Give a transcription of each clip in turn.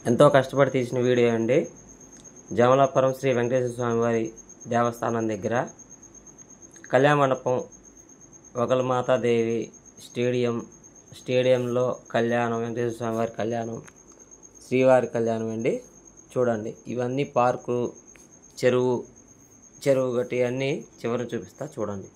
ఎంతో కష్టపడి తీసిన వీడియో అండి. జమలాపురం శ్రీ వెంకటేశ్వర స్వామివారి దేవస్థానం దగ్గర కళ్యాణ మండపం వగలమాతాదేవి స్టేడియంలో కళ్యాణం, వెంకటేశ్వర స్వామివారి కళ్యాణం, శ్రీవారి కళ్యాణం అండి. చూడండి, ఇవన్నీ పార్కు, చెరువు గట్టి అన్నీ చివరిని చూపిస్తా చూడండి.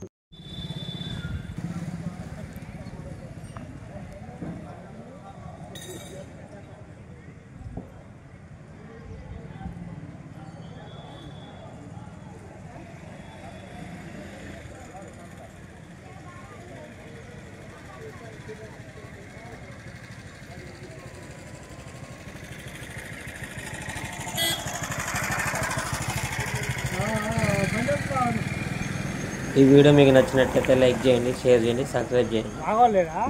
ఈ వీడియో మీకు నచ్చినట్లయితే లైక్ చేయండి, షేర్ చేయండి, సబ్స్క్రైబ్ చేయండి,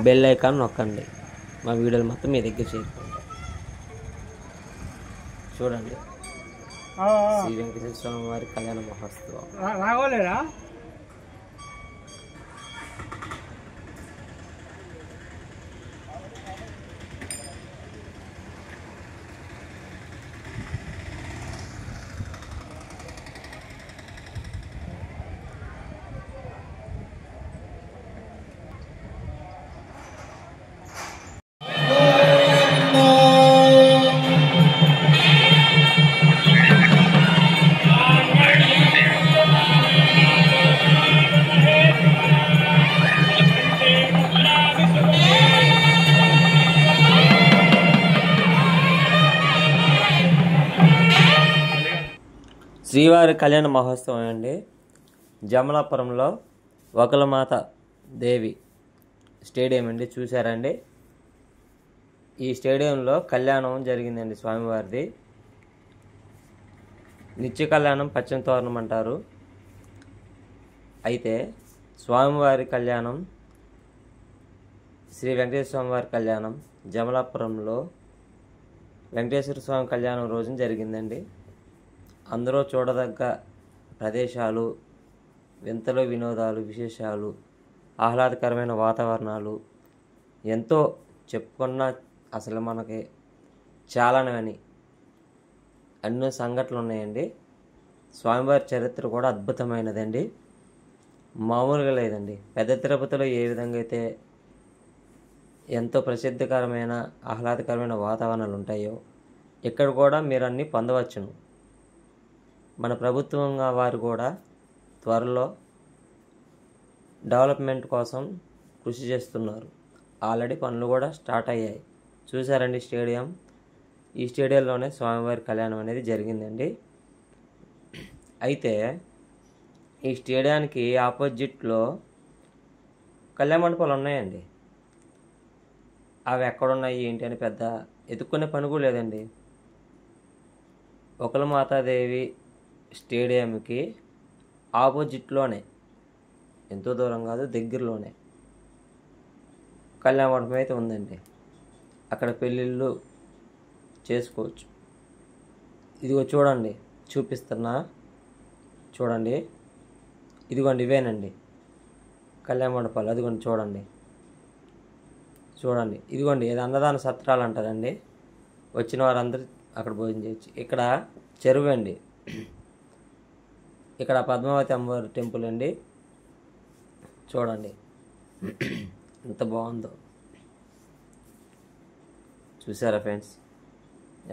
బెల్ ఐకాన్ నొక్కండి. మా వీడియోలు మొత్తం మీ దగ్గర చేరుకోండి. చూడండి, శ్రీ వెంకటేశ్వర స్వామి వారి కళ్యాణ మహోత్సవం. శ్రీవారి కళ్యాణ మహోత్సవం అండి. జమలాపురంలో వగలమాత దేవి స్టేడియం అండి. చూసారండి, ఈ స్టేడియంలో కళ్యాణం జరిగిందండి స్వామివారిది. నిత్య కళ్యాణం పశ్చిమ తోరణం అంటారు. అయితే స్వామివారి కళ్యాణం, శ్రీ వెంకటేశ్వర స్వామివారి కళ్యాణం జమలాపురంలో వెంకటేశ్వర స్వామి కళ్యాణం రోజున జరిగిందండి. అందరూ చూడదగ్గ ప్రదేశాలు, వింతలు, వినోదాలు, విశేషాలు, ఆహ్లాదకరమైన వాతావరణాలు ఎంతో చెప్పుకున్న అసలు మనకి చాలానని ఎన్నో సంఘటనలు ఉన్నాయండి. స్వామివారి చరిత్ర కూడా అద్భుతమైనదండి, మామూలుగా లేదండి. పెద్ద తిరుపతిలో ఏ విధంగా అయితే ఎంతో ప్రసిద్ధకరమైన ఆహ్లాదకరమైన వాతావరణాలు ఉంటాయో ఇక్కడ కూడా మీరు అన్నీ పొందవచ్చును. మన ప్రభుత్వంగా వారు కూడా త్వరలో డెవలప్మెంట్ కోసం కృషి చేస్తున్నారు. ఆల్రెడీ పనులు కూడా స్టార్ట్ అయ్యాయి. చూసారండి స్టేడియం. ఈ స్టేడియంలోనే స్వామివారి కళ్యాణం అనేది జరిగిందండి. అయితే ఈ స్టేడియానికి ఆపోజిట్లో కళ్యాణ మండపాలు ఉన్నాయండి. అవి ఎక్కడున్నాయి ఏంటి అని పెద్ద ఎత్తుక్కునే పని కూడా లేదండి. వగలమాతాదేవి స్టేడియంకి ఆపోజిట్లోనే, ఎంతో దూరం కాదు, దగ్గరలోనే కళ్యాణ మండపం అయితే ఉందండి. అక్కడ పెళ్ళిళ్ళు చేసుకోవచ్చు. ఇదిగో చూడండి, చూపిస్తున్నా చూడండి. ఇదిగోండి, ఇవేనండి కళ్యాణ మండపాలు. అదిగోండి చూడండి. ఇదిగోండి, ఇది అన్నదాన సత్రాలు అంటారండి. వచ్చిన వారందరూ అక్కడ భోజనం చేయొచ్చు. ఇక్కడ చెరువు అండి. ఇక్కడ పద్మావతి అమ్మవారి టెంపుల్ అండి. చూడండి ఎంత బాగుందో. చూసారా ఫ్రెండ్స్,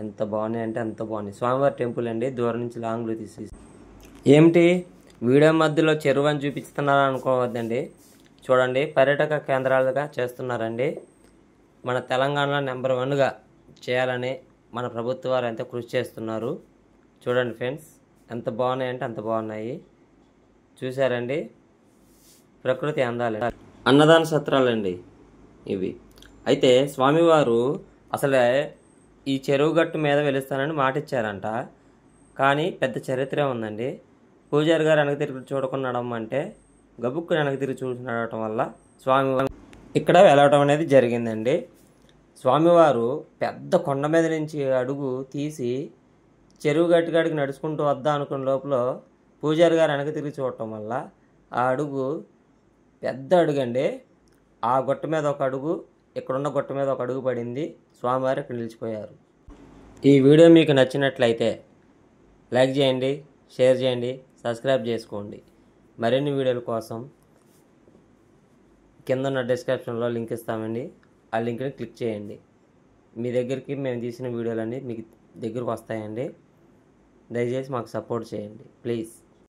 ఎంత బాగున్నాయి అంటే అంత బాగున్నాయి. స్వామివారి టెంపుల్ అండి. దూరం నుంచి లాంగ్లో తీసి ఏమిటి వీడియో మధ్యలో చెరువు అని చూపిస్తున్నారని అనుకోవద్దండి. చూడండి, పర్యాటక కేంద్రాలుగా చేస్తున్నారండి. మన తెలంగాణలో నెంబర్ 1గా చేయాలని మన ప్రభుత్వ వారు ఎంతో కృషి చేస్తున్నారు. చూడండి ఫ్రెండ్స్, ఎంత బాగున్నాయి అంటే అంత బాగున్నాయి. చూసారండి, ప్రకృతి అందాలి. అన్నదాన సత్రాలండి ఇవి. అయితే స్వామివారు అసలే ఈ చెరువు గట్టు మీద వెలుస్తానని మాట ఇచ్చారంట. కానీ పెద్ద చరిత్ర ఉందండి. పూజారి గారు వెనక తిరిగి చూడకుండా నడవమంటే గబుక్కు వెనక తిరిగి చూసి నడవటం వల్ల స్వామివారు ఇక్కడ వెళ్ళటం అనేది జరిగిందండి. స్వామివారు పెద్ద కొండ మీద నుంచి అడుగు తీసి చెరువు గట్టుకాడికి నడుచుకుంటూ వద్దా అనుకున్న లోపల పూజారి గారు వెనక తిరిగి చూడటం వల్ల ఆ అడుగు పెద్ద అడుగండి. ఆ గుట్ట మీద ఒక అడుగు, ఇక్కడున్న గుట్ట మీద ఒక అడుగు పడింది. స్వామివారు ఇక్కడ నిలిచిపోయారు. ఈ వీడియో మీకు నచ్చినట్లయితే లైక్ చేయండి, షేర్ చేయండి, సబ్స్క్రైబ్ చేసుకోండి. మరిన్ని వీడియోల కోసం కింద ఉన్న డిస్క్రిప్షన్లో లింక్ ఇస్తామండి. ఆ లింక్ని క్లిక్ చేయండి. మీ దగ్గరికి మేము తీసిన వీడియోలన్నీ మీకు దగ్గరకు వస్తాయండి. దయచేసి మాకు సపోర్ట్ చేయండి ప్లీజ్.